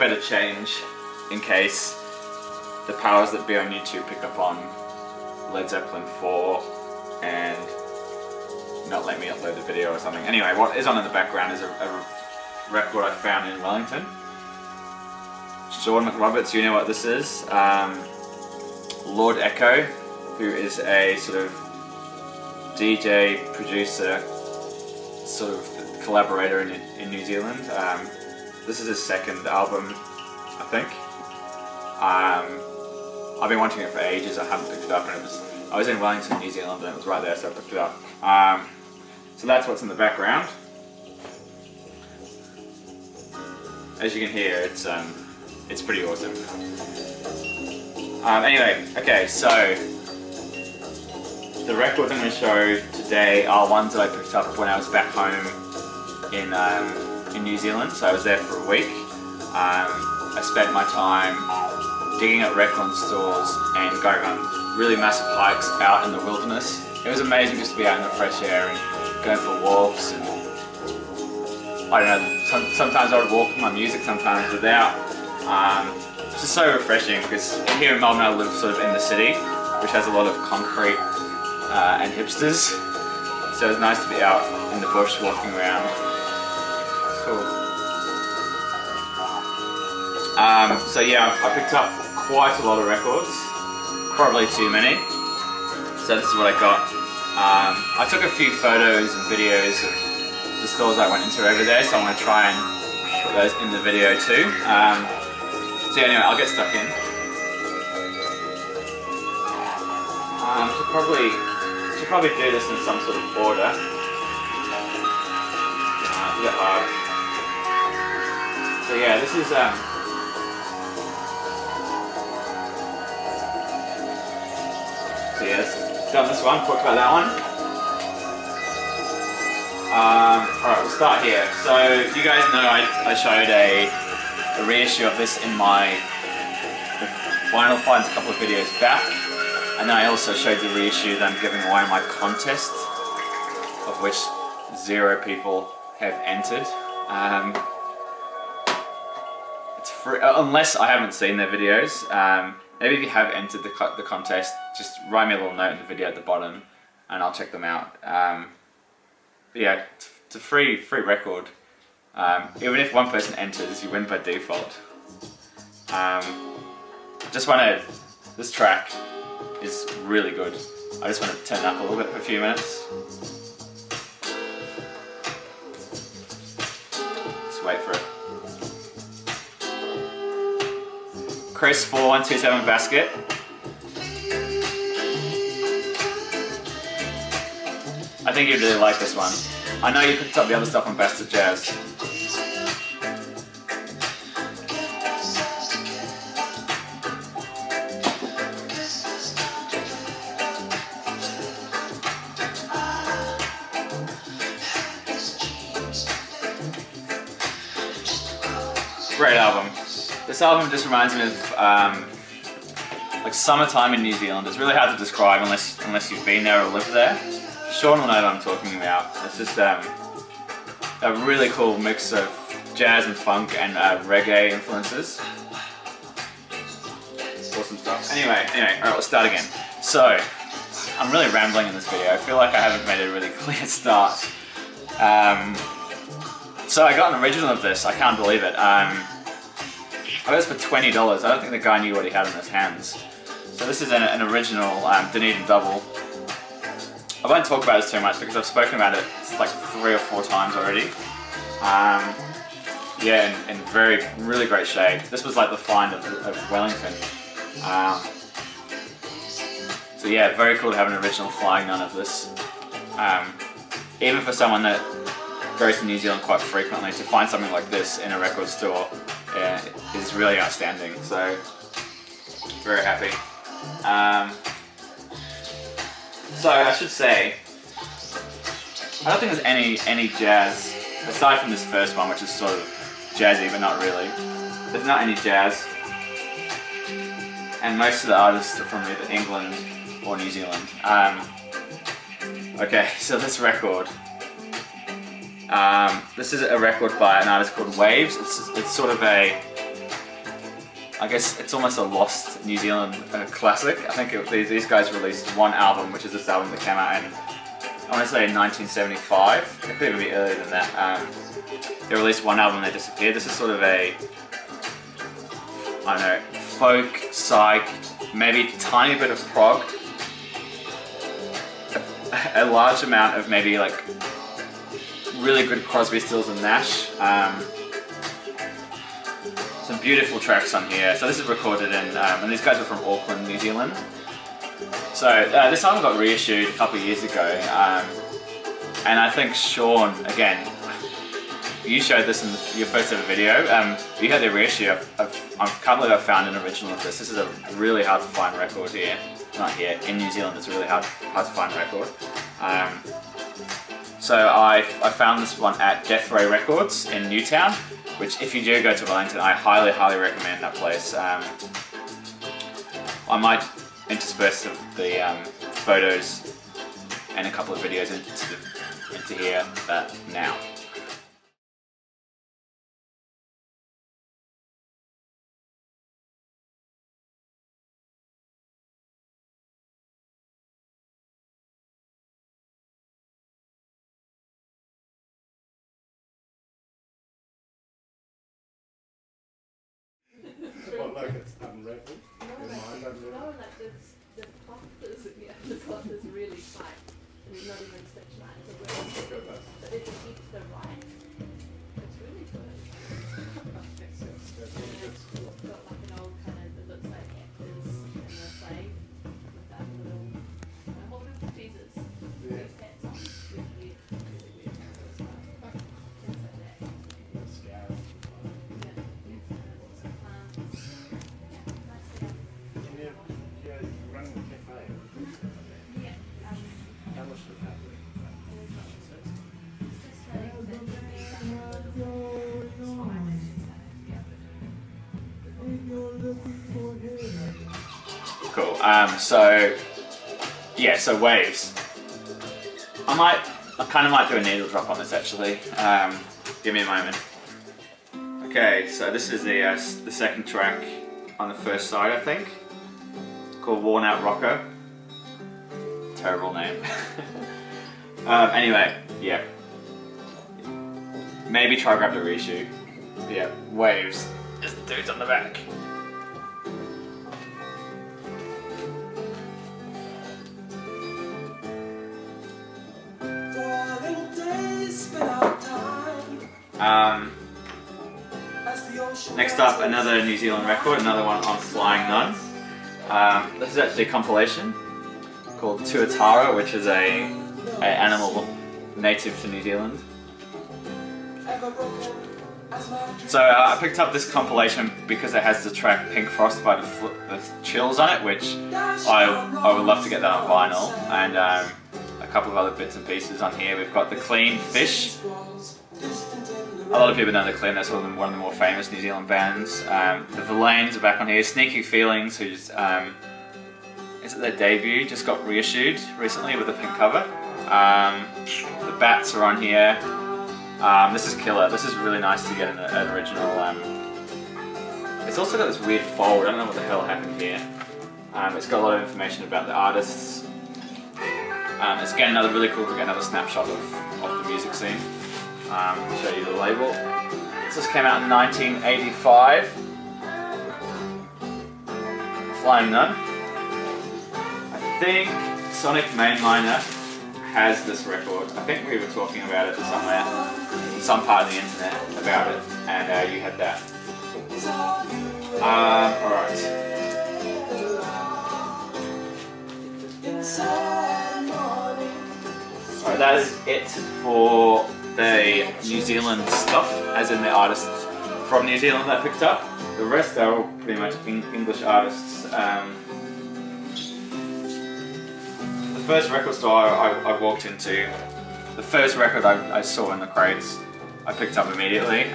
better change in case the powers that be on YouTube pick up on Led Zeppelin 4 and not let me upload the video or something. Anyway, what is on in the background is a record I found in Wellington. Sean McRoberts, you know what this is. Lord Echo, who is a sort of DJ, producer, sort of collaborator in New Zealand. This is his second album, I think. I've been wanting it for ages. I haven't picked it up, and I was in Wellington, New Zealand, and it was right there, so I picked it up. So that's what's in the background. As you can hear, it's pretty awesome. Anyway, okay, so the records I'm going to show today are ones that I picked up when I was back home in New Zealand. So I was there for a week. I spent my time digging at record stores and going on really massive hikes out in the wilderness. It was amazing just to be out in the fresh air and going for walks, and I don't know, sometimes I would walk with my music, sometimes without. It's just so refreshing because here in Melbourne I live sort of in the city, which has a lot of concrete and hipsters, so it's nice to be out in the bush walking around. It's cool. So yeah, I picked up quite a lot of records, probably too many, so this is what I got. I took a few photos and videos of the stores I went into over there, so I'm going to try and put those in the video too. So yeah, anyway, I'll get stuck in. Should probably do this in some sort of order. It's a bit hard. So yeah, this is so yes, done this one, talked about that one. Alright, we'll start here. So you guys know I showed a reissue of this in my Vinyl Finds a couple of videos back, and then I also showed the reissue that I'm giving away in my contest, of which 0 people have entered. It's free, unless I haven't seen their videos. Maybe if you have entered the contest, just write me a little note in the video at the bottom and I'll check them out. But yeah, it's a free record. Even if one person enters, you win by default. This track is really good. I just want to turn it up a little bit for a few minutes. Just wait for it. Chris 4127 Basket. I think you'd really like this one. I know you picked up the other stuff on Bastard Jazz. Great album. This album just reminds me of like summertime in New Zealand. It's really hard to describe unless you've been there or lived there. Sean will know what I'm talking about. It's just a really cool mix of jazz and funk and reggae influences. Awesome stuff. Anyway, alright, we'll start again. So, I'm really rambling in this video. I feel like I haven't made a really clear start. So I got an original of this. I can't believe it. I got this for $20. I don't think the guy knew what he had in his hands. So this is an original Dunedin double. I won't talk about this too much because I've spoken about it like 3 or 4 times already. Yeah, in really great shape. This was like the find of Wellington. So yeah, very cool to have an original flying none of this. Even for someone that goes to New Zealand quite frequently, to find something like this in a record store is really outstanding. So very happy. So I should say, I don't think there's any jazz, aside from this first one, which is sort of jazzy, but not really. There's not any jazz. And most of the artists are from either England or New Zealand. Okay, so this record. This is a record by an artist called Waves. It's sort of a I guess it's almost a lost New Zealand classic. I think these guys released one album, which is this album that came out in, I want to say in 1975. It could even be earlier than that. They released one album and they disappeared. This is sort of a, I don't know, folk, psych, maybe a tiny bit of prog, a large amount of maybe like really good Crosby, Stills and Nash. Some beautiful tracks on here. So this is recorded in, and these guys are from Auckland, New Zealand. So this album got reissued a couple of years ago, and I think Sean, again, you showed this in your first ever video. You had the reissue. I can't believe I found an original of this. This is a really hard to find record here. Not here, in New Zealand it's a really hard to find record. So I found this one at Death Ray Records in Newtown, which if you do go to Wellington, I highly recommend that place. I might intersperse the photos and a couple of videos into here now. What, like it's unraveled? No, like the cloth is, the cloth is really tight and it's not even stitched right. So it's a bit to the right. It's really good. It's got like an old kind of, it looks like actors in the play with that little, what are the feathers? These hats on with weird, really weird colours as well. Things like that. Cool. So yeah, so Waves. I kind of might do a needle drop on this actually. Give me a moment. Okay, so this is the second track on the first side, I think, called Worn Out Rocker. Terrible name. Anyway, yeah. Maybe try grab the reissue. Yeah, Waves. There's the dudes on the back. Next up, another New Zealand record, another one on Flying Nun. This is actually a compilation called Tuatara, which is a animal native to New Zealand. So I picked up this compilation because it has the track Pink Frost by the Chills on it, which I would love to get that on vinyl, and a couple of other bits and pieces on here. We've got the Clean Fish. A lot of people know the Clean, that's one of the more famous New Zealand bands. The Verlaines are back on here. Sneaky Feelings, who's is it their debut, just got reissued recently with a pink cover. The Bats are on here. This is killer. This is really nice to get an original. It's also got this weird fold. I don't know what the hell happened here. It's got a lot of information about the artists. It's again another really cool to get another snapshot of the music scene. I'll show you the label. This came out in 1985. Flying Nun. I think Sonic Mainliner has this record. I think we were talking about it somewhere, some part of the internet about it, and you had that. Alright. Alright, that is it for the New Zealand stuff, as in the artists from New Zealand that I picked up. The rest are all pretty much English artists. The first record store I walked into, the first record I saw in the crates, I picked up immediately.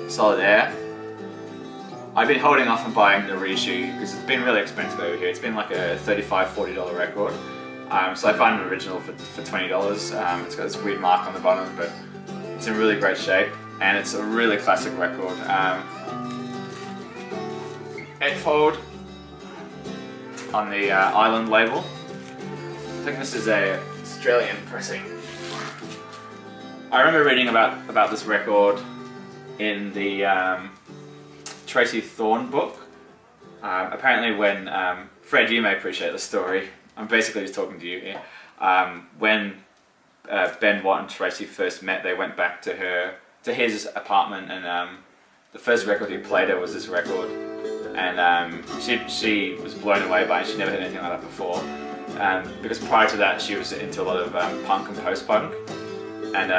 Solid Air. I've been holding off on buying the reissue because it's been really expensive over here. It's been like a $35, $40 record. So I found an original for $20. It's got this weird mark on the bottom, but it's in really great shape, and it's a really classic record. gatefold on the Island label. I think this is a Australian pressing. I remember reading about this record in the Tracy Thorn book. Apparently when, Fred, you may appreciate the story, I'm basically just talking to you here. When Ben Watt and Tracy first met, they went back to his apartment, and the first record he played her was this record, and she was blown away by it. She'd never heard anything like that before, because prior to that she was into a lot of punk and post-punk, and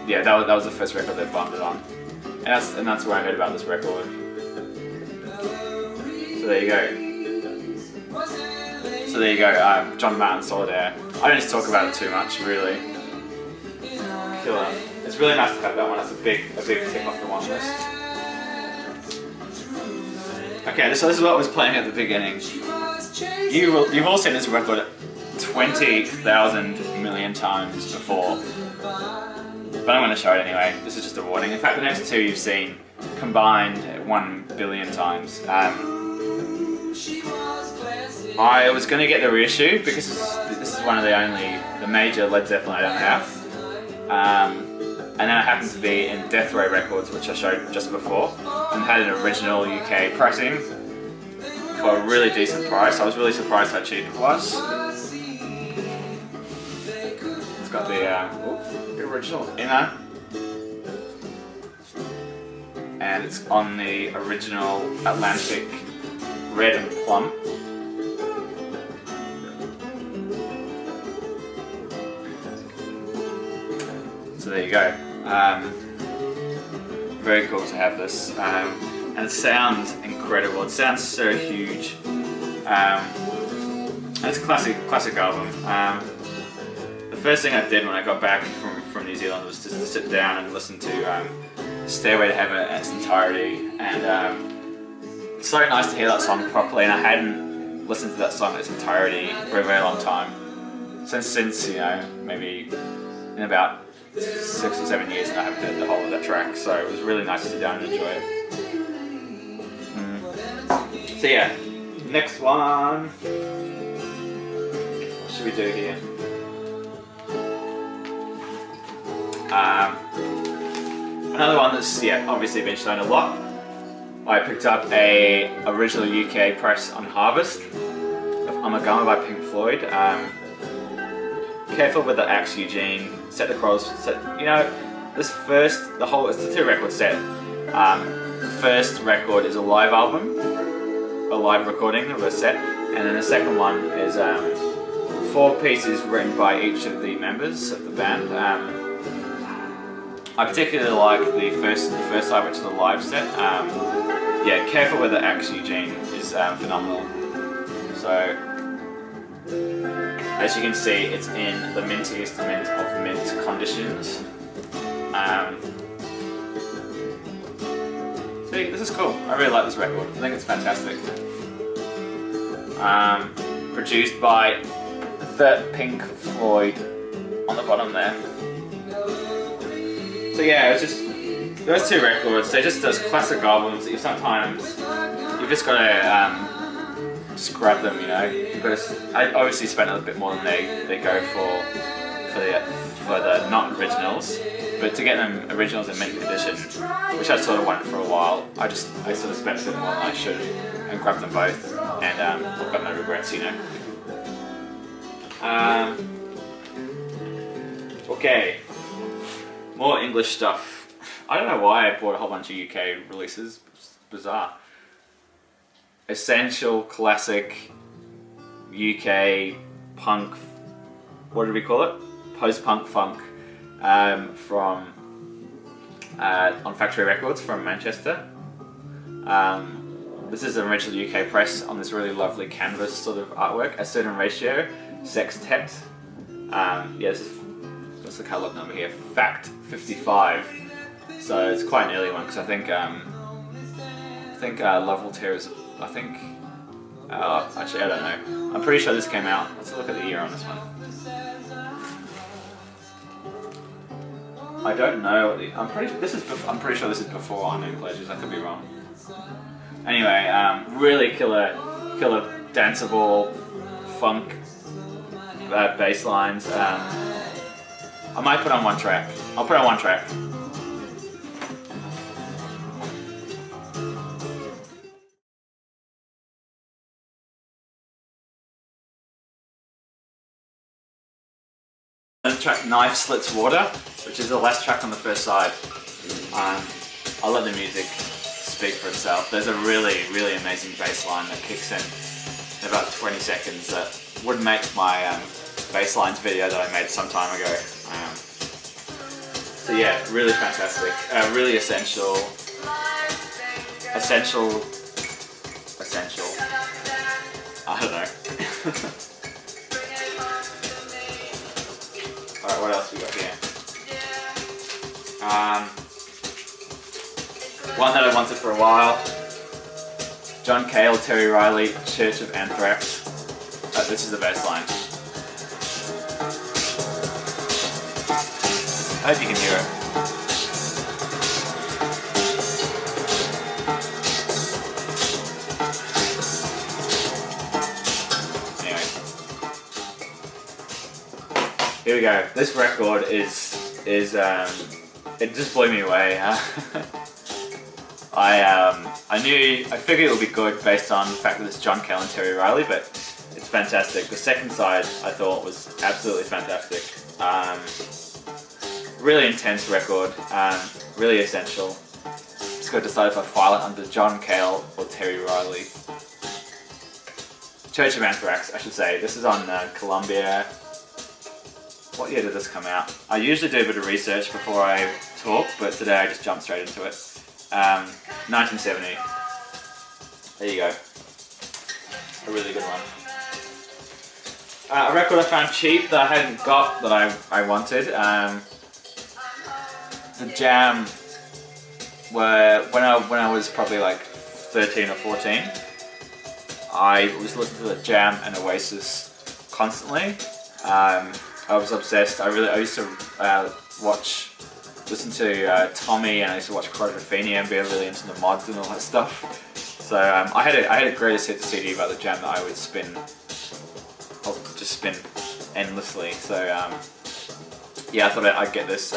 yeah, that was the first record they bonded on, and that's where I heard about this record. So there you go. John Martin Solitaire. I don't need to talk about it too much, really. Killer. It's really nice to have that one. That's a big tick off the one list. Okay, so this is what was playing at the beginning. You've all seen this record 20,000 million times before, but I'm going to show it anyway. This is just a warning. In fact, the next two you've seen combined 1 billion times. I was going to get the reissue because this is one of the major Led Zeppelin I don't have. And then I happened to be in Death Ray Records, which I showed just before, and had an original UK pressing for a really decent price. I was really surprised how cheap it was. It's got the original inner, and it's on the original Atlantic red and plum. So there you go. Very cool to have this, and it sounds incredible. It sounds so huge. And it's a classic album. The first thing I did when I got back from New Zealand was just to sit down and listen to Stairway to Heaven in its entirety, and it's so nice to hear that song properly. And I hadn't listened to that song in its entirety for a very long time, since you know, maybe in about 6 or 7 years, and I haven't heard the whole of that track, so it was really nice to sit down and enjoy it. So yeah, next one. What should we do here? Another one that's obviously been shown a lot. I picked up a original UK press on Harvest of Amagama by Pink Floyd. Careful with the Axe Eugene. Set the Crows. You know, it's a 2 record set. The first record is a live album, a live recording of a set, and then the second one is 4 pieces written by each of the members of the band. I particularly like the first side, which is a live set. Yeah, Careful with the Axe Eugene is phenomenal. So, as you can see, it's in the mintiest mint of mint conditions. See, this is cool. I really like this record. I think it's fantastic. Produced by the Pink Floyd on the bottom there. So yeah, it's just those 2 records. They're just those classic albums that you've just got to just grab them, you know. You've got to. I obviously spent a little bit more than they go for the not originals, but to get them originals in mint condition, which I sort of wanted for a while, I sort of spent a bit more than I should and grabbed them both, and I've got no regrets, you know. Okay, more English stuff. I don't know why I bought a whole bunch of UK releases. It's bizarre. Essential classic UK punk, what did we call it? Post-punk funk, from on Factory Records from Manchester. This is an original UK press on this really lovely canvas sort of artwork. A Certain Ratio, Sextet. Yes, what's the catalogue number here? Fact 55. So it's quite an early one, because I think Love Will Tear is. Actually, I don't know. I'm pretty sure this came out. Let's look at the year on this one. I don't know. I'm pretty sure this is before Unknown Pleasures. I could be wrong. Anyway, really killer danceable funk bass lines. I might put on one track. I'll put on one track. The track Knife Slits Water, which is the last track on the first side. I'll let the music speak for itself. There's a really amazing bass line that kicks in about 20 seconds that would make my bass lines video that I made some time ago. So yeah, really fantastic. Really essential. I don't know. Alright, what else we got here? One that I wanted for a while. John Cale, Terry Riley, Church of Anthrax. This is the bass line. I hope you can hear it. Anyway. Here we go. This record is it just blew me away. I figured it would be good based on the fact that it's John Cale and Terry Riley, but it's fantastic. The second side I thought was absolutely fantastic. Really intense record, really essential. Just got to decide if I file it under John Cale or Terry Riley. Church of Anthrax, I should say. This is on Columbia. What year did this come out? I usually do a bit of research before I talk, but today I just jumped straight into it. 1970. There you go. A really good one. A record I found cheap that I hadn't got that I wanted. The Jam were when I was probably like 13 or 14. I was listening to the Jam and Oasis constantly. I was obsessed. I used to listen to Tommy, and I used to watch Quadrophenia and be really into the mods and all that stuff. So I had a greatest hits CD about the Jam that I would just spin endlessly. So yeah, I thought I'd get this.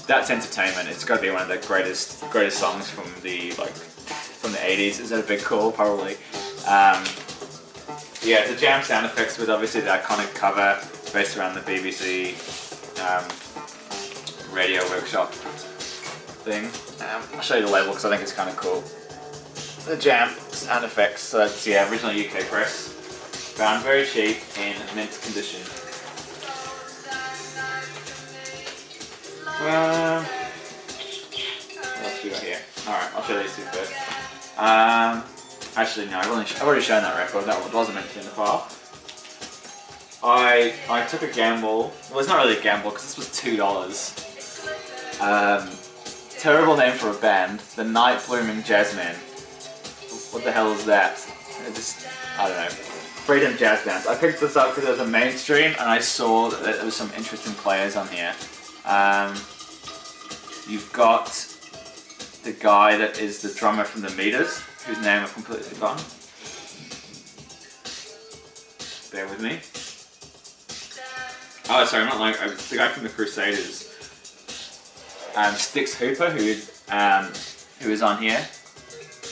That's entertainment. It's got to be one of the greatest songs from the 80s. Is that a big call? Probably. Yeah, the Jam sound effects with obviously the iconic cover based around the BBC radio workshop thing. I'll show you the label because I think it's kind of cool. The Jam sound effects. So it's originally UK press. Found very cheap in mint condition. What else we got here? Alright, I'll show these two first. Actually, no, I've already shown that record. That wasn't meant to be in the file. I took a gamble. Well, it's not really a gamble because this was $2. Terrible name for a band. The Night Blooming Jazzmen. What the hell is that? I don't know. Freedom Jazz Bands. I picked this up because it was a mainstream and I saw that there was some interesting players on here. You've got the guy that is the drummer from the Meters, whose name I've completely forgotten. Bear with me. Oh, sorry, I'm not like the guy from the Crusaders. Styx Hooper, who is on here.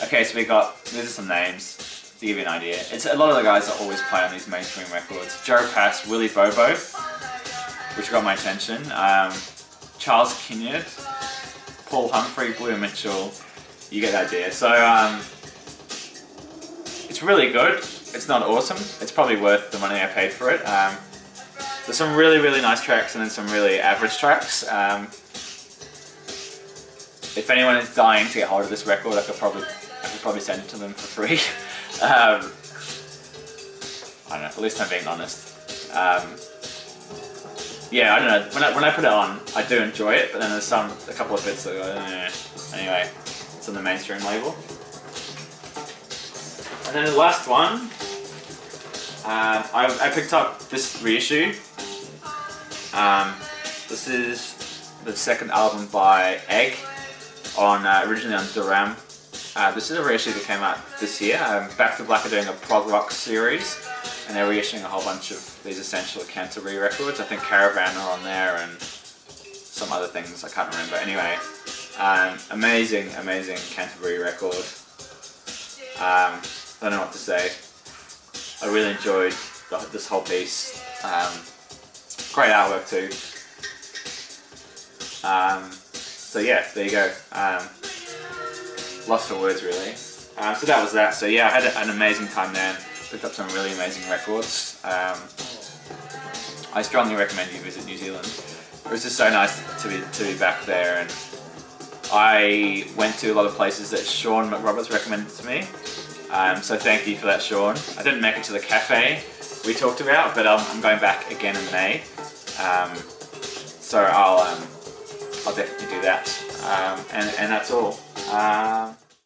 Okay, so these are some names to give you an idea. It's a lot of the guys that always play on these mainstream records. Joe Pass, Willie Bobo, which got my attention. Charles Kinnaird, Paul Humphrey, Blue Mitchell. You get the idea. So it's really good. It's not awesome. It's probably worth the money I paid for it. There's some really nice tracks and then some really average tracks. If anyone is dying to get hold of this record, I could probably send it to them for free. I don't know. At least I'm being honest. Yeah, I don't know. When I put it on, I do enjoy it, but then there's a couple of bits that go, anyway, it's on the mainstream label. And then the last one, I picked up this reissue. This is the second album by Egg, originally on Duram This is a reissue that came out this year. Back to Black are doing a prog rock series, and they're reissuing a whole bunch of these essential Canterbury records. I think Caravan are on there and some other things I can't remember. Anyway, amazing Canterbury record. Don't know what to say. I really enjoyed this whole piece. Great artwork too. So yeah, there you go. Lost for words really. So that was that. So yeah, I had an amazing time there. Picked up some really amazing records. I strongly recommend you visit New Zealand. It was just so nice to be back there, and I went to a lot of places that Sean McRoberts recommended to me. So thank you for that, Sean. I didn't make it to the cafe we talked about, but I'm going back again in May. So I'll definitely do that. And that's all.